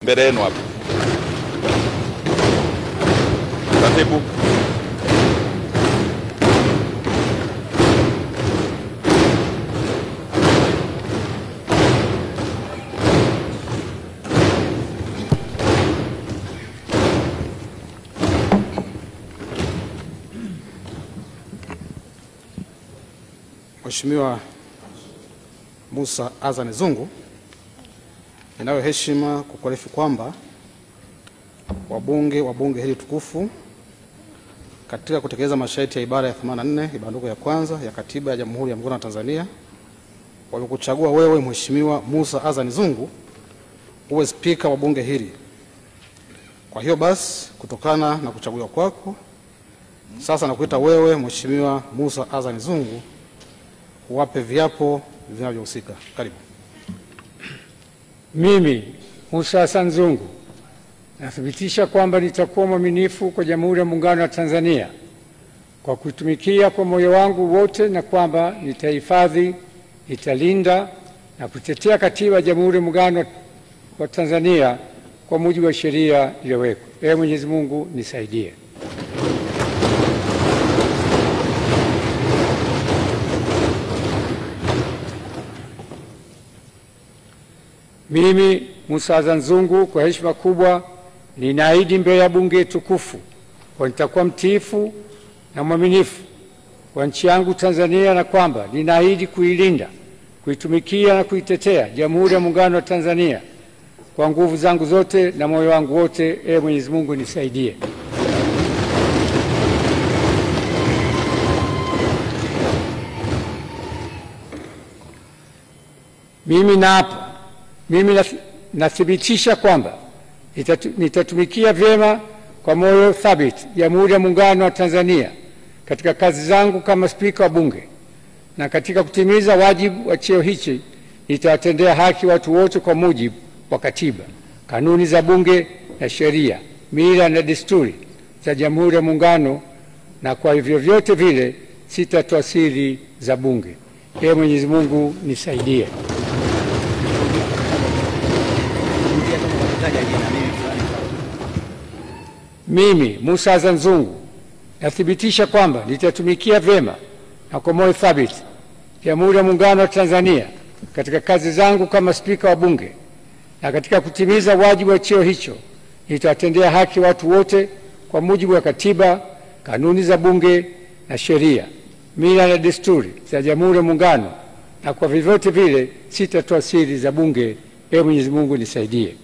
mbele yenu hapa. Katibu. Mheshimiwa Musa Azan Zungu, ninayo heshima kukuarifu kwamba wabunge wa bunge hili tukufu katika kutekeleza masharti ya ibara ya 84 ibanduko ya kwanza ya Katiba ya Jamhuri ya Muungano wa Tanzania walikuchagua wewe Mheshimiwa Musa Azan Zungu uwe spika wa bunge hili. Kwa hiyo basi, kutokana na kuchaguliwa kwako, sasa nakuita wewe Mheshimiwa Musa Azan Zungu uwape viapo vinavyohusika. Karibu. Mimi Musa Azan Zungu nathibitisha kwamba nitakuwa mwaminifu kwa Jamhuri ya Muungano wa Tanzania kwa kuitumikia kwa moyo wangu wote, na kwamba nitahifadhi, nitalinda na kutetea Katiba ya Jamhuri ya Muungano wa Tanzania kwa mujibu wa sheria iliyowekwa. Ee Mwenyezi Mungu nisaidie. Mimi Musa Azan Zungu kwa heshima kubwa ninaahidi mbele ya bunge tukufu kwa nitakuwa mtiifu na mwaminifu kwa nchi yangu Tanzania, na kwamba ninaahidi kuilinda, kuitumikia na kuitetea Jamhuri ya Muungano wa Tanzania kwa nguvu zangu zote na moyo wangu wote. Ee Mwenyezi Mungu nisaidie. Mimi nathibitisha kwamba nitatumikia vyema kwa moyo thabiti Jamhuri ya Muungano wa Tanzania katika kazi zangu kama spika wa bunge, na katika kutimiza wajibu wa cheo hichi nitawatendea haki watu wote kwa mujibu wa Katiba, kanuni za bunge na sheria, mila na desturi za Jamhuri ya Muungano, na kwa hivyo vyote vile sitatoa siri za bunge. Ee Mwenyezi Mungu nisaidie. Mimi Musa Azan Zungu nathibitisha kwamba nitatumikia vyema na kwa moyo thabiti Jamhuri ya Muungano wa Tanzania katika kazi zangu kama spika wa bunge, na katika kutimiza wajibu wa cheo hicho nitawatendea haki watu wote kwa mujibu wa Katiba, kanuni za bunge na sheria, mila na desturi za Jamhuri ya Muungano, na kwa vyovyote vile sitatoa siri za bunge. Ee Mwenyezi Mungu nisaidie.